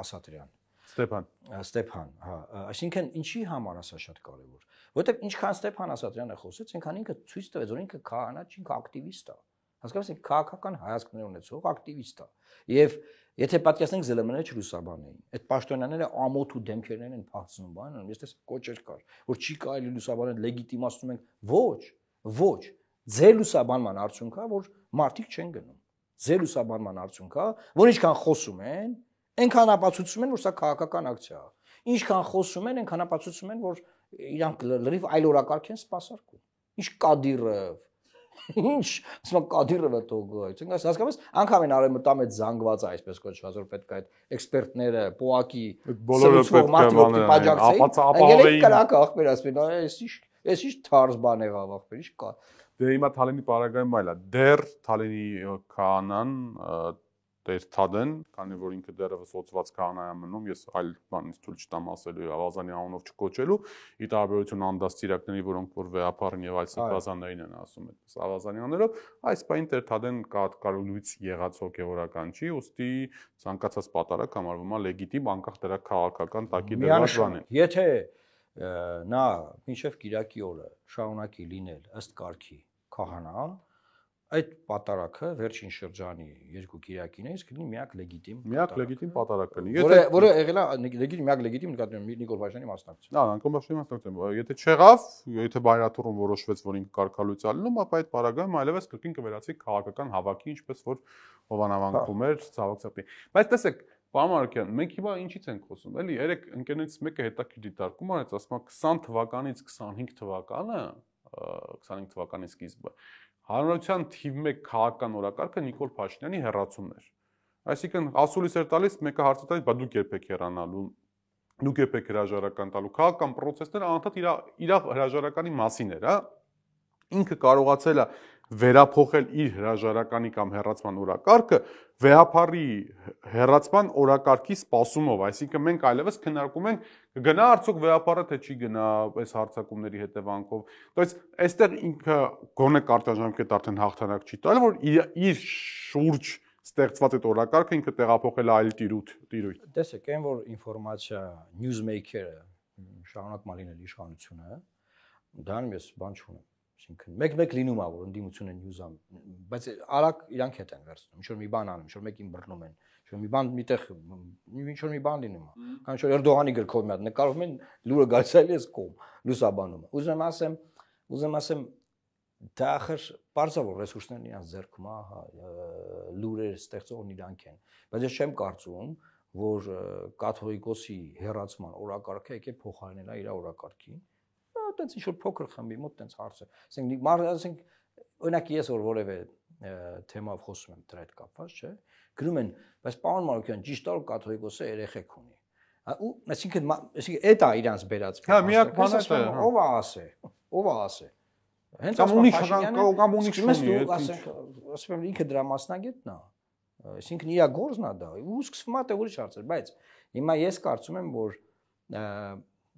B: Ասատրյան։ Ստեփան, հա, այսինքն ինչի համար է սա շատ կարեւոր, որովհետեւ ինչքան Ստեփան Ասատրյանը խոսեց, այնքան ինքը ցույց տվեց, որ ինքը քահանա չի, ինքը ակտիվիստ է։ Հասկանում եք, քաղաքական հայացքներ ունեցող ակտիվիստ է։ Եվ եթե պատկերացնենք ԶԼՄ-ները չլուսաբանեին, այդ պաշտոնյաները ամոթ ու դեմքերն են փախցնում, բան, ես տեսա կոչեր կար, որ չի կարելի լուսաբանել, լեգիտիմացնում են։ Ոչ, ձեր լուսաբանման արդյունքա, որ մարդիկ չեն գնում։ Ձեր լուսաբանման արդյունքա, որ ինչքան խոսում են, այնքան ապացուցում են, որ սա քաղաքական ակցիա է։ Ինչքան խոսում են, այնքան ապացուցում են, որ իրանք լրիվ այլ օրակարգ են սպասարկում։ Ինչ Կադիրով, ինչ, ասում Կադիրովը թողոց։ Ինքս հասկանում ես, անգամ են արևմտամետ զանգված է, այսպես կոչված, որ պետք է այդ էքսպերտները, պոակի,
A: բոլորը պետք է
B: պաջակցեին։ Անգելի կրակ ախպեր ասում են, այս ինչ Էս ինչ թարս բան եղավ ախպեր, ինչ կա։
A: Դե հիմա Թալենի պարագայում այլ է։ Դեռ Թալենի քահանան Տեր-Թադեն, քանի որ ինքը դեռևս ոցված քահանա է մնում, ես այլ բանից ցույց չտամ ասելու Ավազանի անունով չկոչելու, ի տարբերություն անդաստիրակների, որոնք որ վեհապարին եւ այլ սրբազաններին են ասում այդպես Ավազանի անունով, այս պայն Տեր-Թադեն կարողույց եղած հոգեվորական չի, ուստի ցանկացած պատարակ համարվում է լեգիտիմ, անկախ դրա քաղաքական տակի դրված բանին։
B: Եթե նա մինչև Կիրակի օրը շարունակի լինել ըստ կարգի քահանա, այդ պատարակը վերջին շրջանի երկու Կիրակիներից կլինի միակ լեգիտիմ
A: պատարակ կլինի։
B: Որը եղել է միակ լեգիտիմ նկատի Նիկոլ Փաշինյանի մասնակցությամբ։
A: Նիկոլ Փաշինյանի մասնակցությամբ։ Եթե չեղավ, եթե բայրաթուռում որոշվեց, որ ինքը կարգալույց ալնում, ապա այդ պարագայում այլևս կրկին կվերացվի քաղաքական հավաքի, ինչպես որ Հովանավանքում էր ցավոքսապի։ Բայց տեսեք, պարոն Մարուկյան, մենք հիմա ինչից ենք խոսում, էլի, երեք ընկերներից մեկը հետաքրքիր դիտարկում արեց, ասում է 20 թվականից 25 թվականը, 25 թվականի սկիզբը Հանրության թիվ 1 քաղաքական օրակարգը Նիկոլ Փաշինյանի հեռացումն էր։ Այսինքն ասուլիս էր տալիս, մեկը հարց տալիս, բա դուք երբ եք հեռանալու, դուք երբ եք հրաժարական տալու, քաղաքական process-ները անընդհատ իր հրաժարականի մասին էր, հա։ Ինքը կարողացել է վերափոխել իր հրաժարականի կամ հեռացման օրակարգը վեհապարի հեռացման օրակարգի սպասումով, այսինքն մենք այլևս քննարկում ենք կգնա արդյոք վեհապարը թե չի գնա այս հարցակումների հետևանքով։ Բայց այստեղ ինքը գոնե կարճաժամկետ արդեն հաղթանակ չի տալ, որ իր շուրջ ստեղծված այդ օրակարգը ինքը տեղափոխել է այլ տիրույթ։
B: Տեսեք, այն որ ինֆորմացիա newsmaker-ը շարունակում է լինել իշխանությունը, դրան ես բան չունեմ։ Այսինքն մեկ լինում է որ ընդդիմությունը նյուզամ, բայց արագ իրանք հետ են վերցնում, ինչ որ մի բան անում, ինչ որ մեկին բռնում են, ինչ որ մի բան միտեղ ինչ որ մի բան լինում է։ Քանի որ Էրդողանի գրքով մի հատ նկարում են լուրը գալիս է այս կողմ, լուսաբանում։ Ուզում ասեմ դա ախր բարձր որ ռեսուրսներն իրանց ձեռքում է, հա, լուրեր ստեղծողն իրանք են, բայց ես չեմ կարծում, որ կաթողիկոսի հեռացման օրակարգը եկե փոխարինել է իր օրակարգին։ Այդպես ինչ որ փոքր խմբի մոտ տենց հարց է։ Ասենք օրինակ ես որ որևէ թեմայով խոսում եմ դրա հետ կապված, չէ՞, գրում են, բայց պարոն Մարուկյան, ճիշտ է կաթողիկոսը երեխեք ունի։ Ու այսինքն այդ է իրանց բերած։
A: Հա, միակ բանը է։
B: Ո՞վ է ասե։ Հենց
A: կամ ունի կամ ունի չունի,
B: ասում եմ ինքը դրա մասնագետն է։ Այսինքն իր գործն է դա։ Ու սկսվում է դե ուրիշ հարցեր, բայց հիմա ես կարծում եմ, որ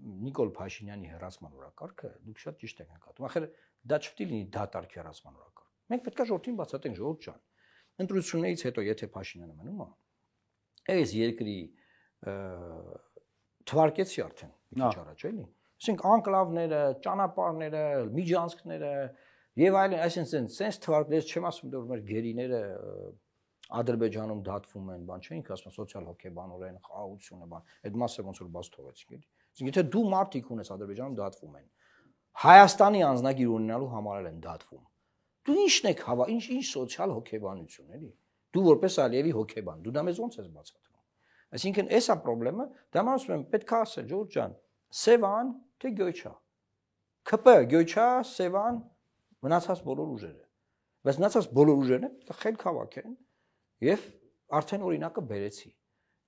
B: Նիկոլ Փաշինյանի հեռացման օրակարգը դուք շատ ճիշտ եք նկատում։ Ախր դա չպետք է լինի դատարկ հեռացման օրակարգ։ Մենք պետք է ժողովրդին բացատրենք, ժողովուրդ ջան։ Ընտրություններից հետո եթե Փաշինյանը մնում է, այս երկրի թվարկեցի արդեն մի քիչ առաջ էլի։ Այսինքն անկլավները, ճանապարհները, միջանցքները եւ այլն, այսինքն sense թվարկներից չեմ ասում, որ մեր գերիները Ադրբեջանում դատվում են, բան չէ, ինքը ասում սոցիալ հոգեբանորեն, խաղաղությունը, բան։ Այդ մասը ոնց որ բաց թողեցինք էլի։ Այսինքն եթե դու մարդիկ ունես Ադրբեջանում դատվում են, Հայաստանի անձնագիր ունենալու համար են դատվում։ Դու ի՞նչն եք ինչ սոցիալ հոգեբանություն էլի։ Դու որպես Ալիևի հոգեբան, դու դա մեզ ոնց ես բացատրում։ Այսինքն էսա խնդրեմը, դա mən ասում եմ, պետք է ասել, Ժորժ ջան, Սևան թե Գյոչա։ ԿՊ Գյոչա, Սևան, մնացած բոլոր ուժերը։ Բայց մնացած բոլոր ուժերն խելք հավաքեն եւ արդեն օրինակը բերեցի։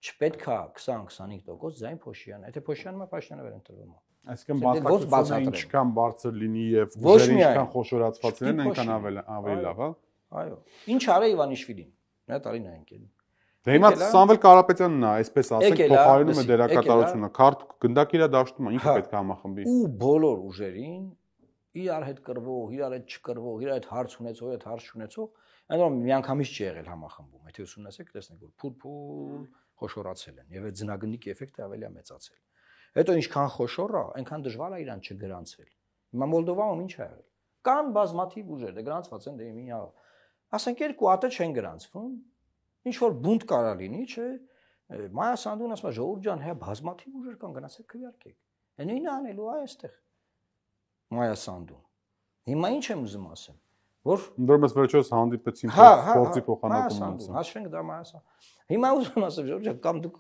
B: Չպետք է 20-25% ձայն Փոշյանը, եթե Փոշյանը Փաշինյանը վեր ընտրվում է։
A: Այսինքն բացատրությունը ինչքան բարձր լինի եւ ուժերը ինչքան խոշորացված լինեն, այնքան ավելի լավ, հա։
B: Այո։ Ինչ արե Իվանիշվիլին։ Նա տարին է ընկել։
A: Դե հիմա Սամվել Կարապետյանն է, այսպես ասենք, փոխարինում է դերակատարությունը, քարտ գնդակիրա դաշտում է, ինքը պետք է համախմբի։
B: Ու բոլոր ուժերին իրար հետ կռվող, իրար հետ չկռվող, իրար հետ հարց ունեցող, հետ հարց չունեցող, այնօր միանգամից չի եղել համախմբում։ Եթե ուսումնասիրեք, տեսնեք, որ փուլ խոշորացել են եւ այդ ձնագնդիկ էֆեկտը ավելի է մեծացել։ Հետո ինչքան խոշոր է, այնքան դժվար է իրան չգրանցել։ Հիմա Մոլդովայում ինչ է եղել։ Կան բազմաթիվ ուժեր, դե գրանցված են, դե մի ասենք երկու հատ չեն գրանցվում։ Ինչ որ բունտ կարա լինի, չէ։ Մայա Սանդուն ասում է, ժողովուրդ ջան, հա բազմաթիվ ուժեր կան, գնացեք քվեարկեք։ Նույնը անելու է այստեղ։ Մայա Սանդուն։ Հիմա ինչ եմ ուզում ասեմ, որ
A: ընդորմես վերջերս հանդիպեցին սպորտի փոխանակում ունեցան։
B: Հաշվենք դա Մայա Սանդուն։ Հիմա ուզում ասեմ, ժողովուրդ ջան, կամ դուք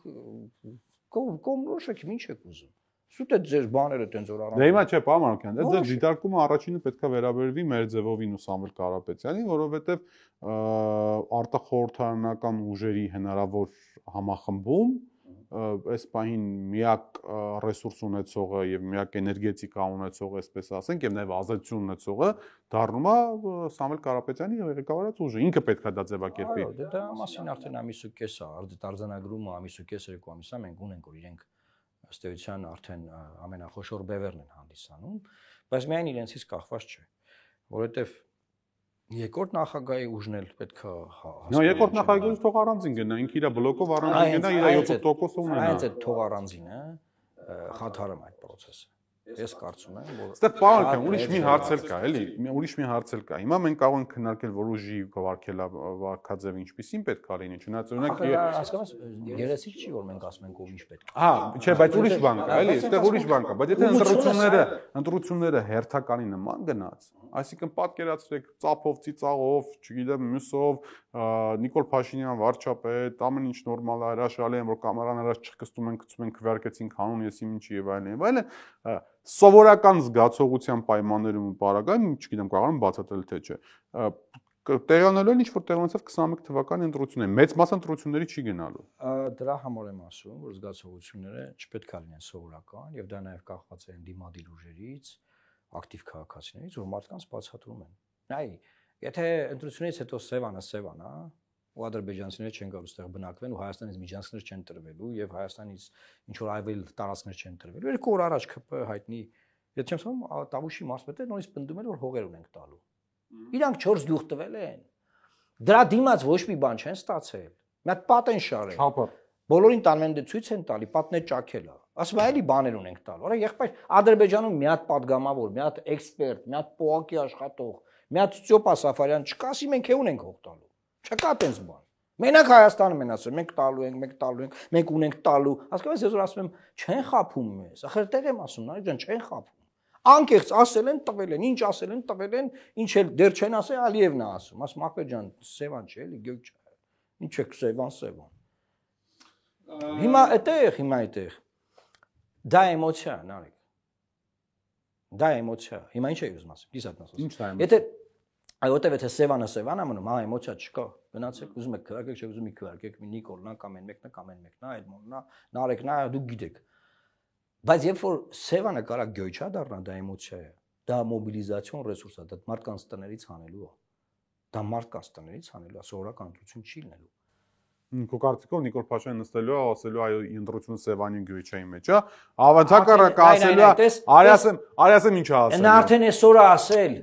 B: կոմրոշեք, ինչ եք ուզում։ Սուտ է ձեր բաները տենց որ առանց։
A: Դե հիմա չէ, պարոն Մարուկյան, դա ձեր դիտարկումը առաջինը պետքա վերաբերվի մեր ձևովին ու Սամվել Կարապետյանին, որովհետև արտախորհրդարանական ուժերի հնարավոր համախմբում այս պահին միակ ռեսուրս ունեցողը եւ միակ էներգետիկա ունեցողը, այսպես ասենք, եւ նաեւ ազատություն ունեցողը դառնում է Սամվել Կարապետյանի ղեկավարած ուժը։ Ինքը պետք է դա ձևակերպի։
B: Այո, դա մասին արդեն ամիսուկես է, արձանագրումը ամիսուկես 2 ամիս է, մենք ունենք որ իրենք ըստ էության արդեն ամենախոշոր բևերն են հանդիսանում, բայց միայն իրենցից կախված չէ, որովհետեւ երկրորդ նախագահի ուժն էլ պետք է
A: Նա երկրորդ նախագահը թող առանձին գնա, ինքը իր բլոկով առանձին գնա, իր 7% ունենա։
B: Այդ թող առանձին է, խաթարում այդ process-ը։ Ես կարծում եմ, որ
A: այստեղ պարոն, ուրիշ մի հարց էլ կա, էլի, ուրիշ մի հարց էլ կա։ Հիմա մենք կարող ենք քննարկել, որ ուժի վարկելա վարկածև ինչպեսին պետք է լինի, չնայած օրինակ
B: հասկանաս, երեսից չի որ մենք ասում ենք ով ինչ պետք է։
A: Հա, չէ, բայց ուրիշ բան կա, էլի, այստեղ ուրիշ բան կա, բայց եթե ընտրությունները հերթականի նման գնաց, այսինքն պատկերացրեք ծափով, ծիծաղով, չգիտեմ, մյուսով, Նիկոլ Փաշինյան վարչապետ, ամեն ինչ նորմալ է, հրաշալի է, որ կամերան առաջ չխստում են, գցում են, քվեարկեցին կանոն, եսի ինչի եւ այլն եւ այլն, սովորական զգացողության պայմաններում ու պարագայում, չգիտեմ, կարող եմ բացատրել թե չէ։ Տեղանալու ինչ որ տեղ ունեցավ 21 թվականի ընտրությունները, մեծ մաս ընտրությունների չի գնալու։
B: Դրա համար եմ ասում, որ զգացողությունները չպետք է լինեն սովորական եւ դա նաեւ կախված է դիմադիր ուժերից, ակտիվ քաղաքացիներից, որ մարդկանց բացատրում են։ Նայ, եթե ընտրությունից հետո Սևանը, ու ադրբեջանցիները չեն գալու այդտեղ բնակվեն ու Հայաստանից միջանցքներ չեն տրվելու եւ Հայաստանից ինչ որ այլ տարածքներ չեն տրվելու։ 2 օր առաջ ԿՊ հայտնի, եթե չեմ ասում, Տավուշի մարզպետը նորից պնդում էր, որ հողեր ունենք տալու։ Իրանք 4 գյուղ տվել են։ Դրա դիմաց ոչ մի բան չեն ստացել։ Մի հատ պատ են շարել։
A: Չափը։
B: Բոլորին տանեն դե ցույց են տալի, պատներ ճաքել է։ Ասում են, էլի բաներ ունենք տալու։ Արա եղբայր Ադրբեջանում մի հատ падգամավոր, մի հատ էքսպերտ, մի հատ պոակի աշխատող, մի հատ Ստյոպա Սաֆարյան չկա, ասի մենք է ունենք հող տալու։ Չկա տենց բան։ Մենակ Հայաստանում են ասում, մենք տալու ենք, մենք ունենք տալու։ Հասկանաս, ես որ ասում եմ, չեն խափում մեզ։ Ախր տեղ եմ ասում, նարեկ ջան, չեն խափում։ Անկեղծ ասել են, տվել են, ինչ ասել են, տվել են, ինչ էլ դեռ չեն ասել, Ալիևն է ասում։ Ասում Ախպեր ջան, Սևան չէ, էլի գյուղ չէ։ Ինչ է Սևան։ Հիմա այդտեղ։ Դա էմոցիա է, նարեկ։ Դա էմոցիա։ Հիմա ինչ է ուզում ասեմ։ Դիսատ ասում։
A: Ինչ դա է։
B: Եթե այոտև եթե Սևանը մնում, հա էմոցիա չկա։ Գնացեք, ուզում եք քվարկեք, չէ ուզում եք քվարկեք, Նիկոլնա կամ այն մեկնա, Էդմոննա, Նարեկնա, դուք գիտեք։ Բայց երբ որ Սևանը կարա գյոյ դառնա, դա էմոցիա է։ Դա մոբիլիզացիոն ռեսուրս է, դա մարդկանց տներից հանելու է։ Դա մարդկանց տներից հանելու է, սովորական ընտրություն չի լինելու։
A: Քո կարծիքով Նիկոլ Փաշինյանը նստելու է, ասելու այո, ընտրությունը Սևանի Գյուղիչայի մեջ է։ Ավանդակարակը ասելու է, արիասեմ ինչ է ասել։
B: Նա արդեն այսօր է ասել։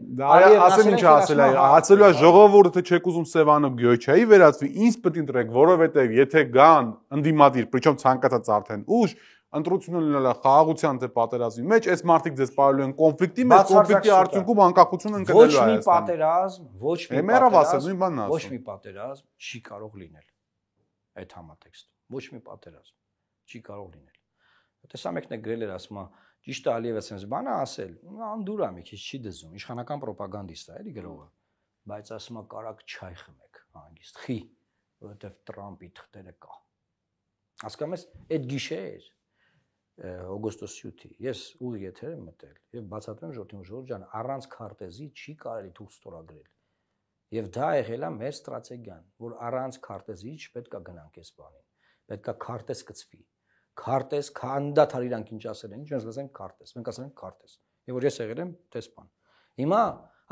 A: Ասեմ ինչ է ասել, ասելու է ժողովուրդը չեք ուզում Սևանը Գյուղիչայի վերածվի, ինձ պետք է ընտրեք, որովհետև եթե գան ընդդիմադիր, причем ցանկացած արդեն ուժ, ընտրությունը լինել է խաղաղության թե պատերազմի մեջ, այս մարդիկ ձեզ պարելու են կոնֆլիկտի մեջ, կոնֆլիկտի արդյունքում անկախությունը ընկնելու է Հայաստանում։
B: Ոչ մի պատերազմ չի կարող լինել այդ համատեքստը։ Ոչ մի պատերազմ չի կարող լինել։ Տեսա մեկն է գրել էր ասում, ճիշտ է Ալիևը sense բան է ասել, անդուր է մի քիչ չի դզում, իշխանական ռոպագանդիստ է, էլի գրողը, բայց ասում է կարակ չայ խմեք հանգիստ, խի, որովհետև Տրամպի թղթերը կա։ Հասկանում ես, այդ գիշեր օգոստոս 7-ի ես ուղիղ եթեր եմ մտել եւ բացատրում ժողովրդին, Ժորժ ջան, առանց քարտեզի չի կարելի թուղթ ստորագրել։ Եվ դա եղել է մեր ստրատեգիան, որ առանց քարտեզի չպետք է գնանք այս բանին։ Պետք է քարտեզ կծվի։ Քարտեզ քանդաթար իրանք ինչ ասել են, ինչ մենք ասենք քարտեզ։ Մենք ասենք քարտեզ։ Եվ որ ես եղել եմ տեսփան։ Հիմա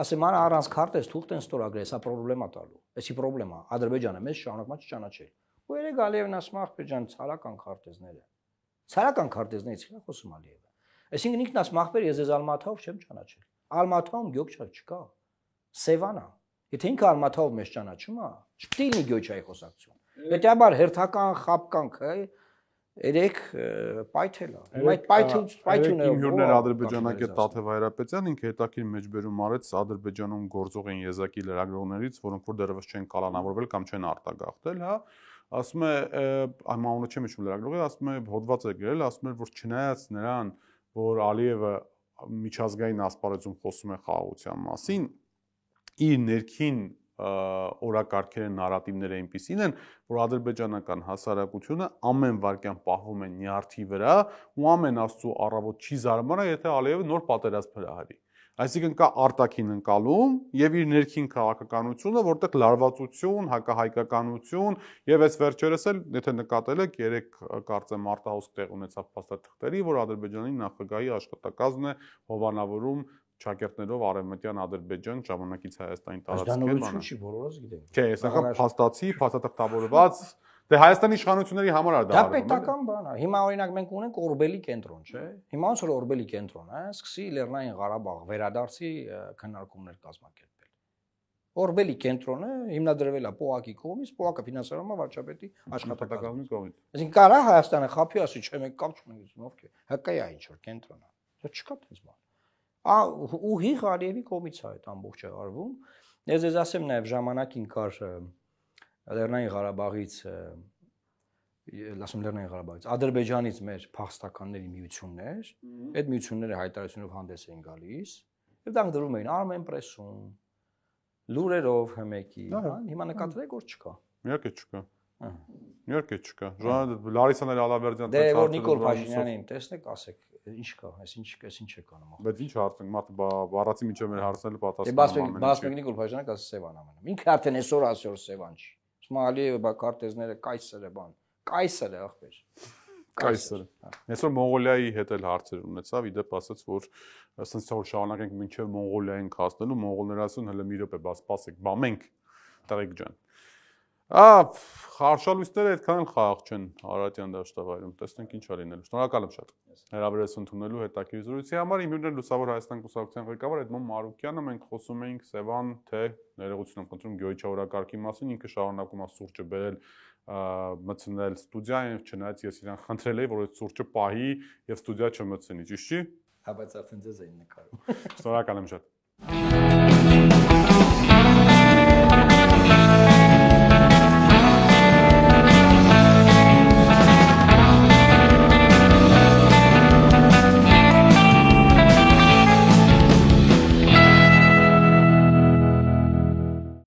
B: ասեմ, արա առանց քարտեզ թուղթ են ստորագրել, սա պրոբլեմա տալու։ Էսի պրոբլեմա, Ադրբեջանը մեզ շարունակած չճանաչել։ Ու երեք Ալիևն ասում ախպեր ջան, ցարական քարտեզները։ Ցարական քարտեզներից չի խոսում Ալիևը։ Այսինքն ինքն ասում ախպեր ես ձեզ Ալմաթով չեմ ճանաչել։ Ալմաթովում գյուղ չկա։ Սևանա։ Եթե ինքը Ալմաթով մեզ ճանաչում է, չպետք է լինի գյուղի խոսակցություն։ Հետեաբար հերթական խապկանքը երեք պայթել է։ Հիմա այդ պայթյունը
A: իմ հյուրներ ադրբեջանակետ Տաթև Հայրապետյան ինքը հետաքրքիր մեջբերում արեց Ադրբեջանում գործող են եզակի լրագրողներից, որոնք որ դեռևս չեն կալանավորվել կամ չեն արտագաղթել, հա, ասում է այմ անունը չեմ հիշում լրագրողի, ասում է հոդված է գրել, ասում է որ չնայած նրան, որ Ալիևը միջազգային ասպարեզում խոսում է խաղաղության մասին, իր ներքին օրակարգերը նարատիվները այնպիսին են, որ ադրբեջանական հասարակությունը ամեն վարքյան պահվում է նյարդի վրա ու ամեն աստծո առավոտ չի զարմանա, եթե Ալիևը նոր պատերազմ հրահրի։ Այսինքն կա արտաքին ընկալում եւ իր ներքին քաղաքականությունը, որտեղ լարվածություն, հակահայկականություն եւ այս վերջերս էլ, եթե նկատել եք, 3 կարծեմ արտահոսք տեղ ունեցավ փաստաթղթերի, որ Ադրբեջանի նախագահի աշխատակազմն է հովանավորում ճակերտներով արևմտյան Ադրբեջան ժամանակից Հայաստանի տարածքները։
B: Դա չի բոլորս գիտենք։
A: Չէ, սա փաստացի, փաստաթղթավորված դե Հայաստանի իշխանությունների համար է դա։
B: Դա պետական բան է։ Հիմա օրինակ մենք ունենք Օրբելի կենտրոն, չէ՞։ Հիմա ոնց որ Օրբելի կենտրոն է, սկսի Լեռնային Ղարաբաղ վերադարձի քննարկումներ կազմակերպել։ Օրբելի կենտրոնը հիմնադրվել է ՊՕԱԿ-ի կողմից, ՊՕԱԿ-ը ֆինանսավորվում է վարչապետի աշխատակազմի կողմից։ Այսինքն կարա Հայաստանը խափի ասի, չէ, մենք կապ չունենք, ովքեր։ ՀԿ-ի է ինչ որ կենտրոն է։ Դա չկա այդպես բան։ Ուղիղ Ալիևի կողմից է այդ ամբողջը արվում։ Ես ձեզ ասեմ նաև ժամանակին կար Լեռնային Ղարաբաղից, ասում Լեռնային Ղարաբաղից, Ադրբեջանից մեր փախստականների միություններ, այդ միությունները հայտարարությունով հանդես էին գալիս, եւ դրանք դրում էին Armenpress-ում, լուրերով հմեկի, հիմա նկատել եք որ չկա։
A: Իհարկե չկա։ Իհարկե չկա։ Լարիսան Ալավերդյան
B: դե որ Նիկոլ Փաշինյանին տեսնեք, ասեք, ինչ կա, ինչ է կանում։
A: Բայց ինչ հարցնք, մարդը բառացի միջև մեր հարցնելու
B: պատասխանը։ Բասմիկ Նիկոլ Փաշինյանը կասի Սևան ամենը։ Ինքը արդեն այսօր ասոր Սևան չի։ Սմալիևը կարտեզները կայսեր է բան։ Կայսեր է ախպեր։
A: Կայսեր։ Այսօր Մոնղոլիայի հետ էլ հարցեր ունեցավ, իդեպ ասաց, որ ասենց որ շարունակենք մինչև Մոնղոլիային հասնելու, մոնղոլները ասում հələ մի րոպե, բա սպասեք, բա մենք Տղեկ ջան։ Խարշալույսները այդքան էլ խաղաղ չեն Արարատյան դաշտավայրում։ Տեսնենք ինչ ա լինելու։ Շնորհակալ եմ շատ։ Հրավերս ընդունելու հետաքրքիր զրույցի համար իմ հյուրն է Լուսավոր Հայաստան կուսակցության ղեկավար Էդմոն Մարուկյանը։ Մենք խոսում էինք Սևան, թե ներողություն եմ խնդրում գյուղաչավորակարգի մասին, ինքը շարունակում է սուրճը բերել մտցնել ստուդիա, չնայած ես իրան խնդրել էի, որ այդ սուրճը պահի եւ ստուդիա չմտցնի, ճիշտ չի։
B: Հա, բայց արդեն ձեզ էին նկարում։
A: Շնորհակալ եմ շատ։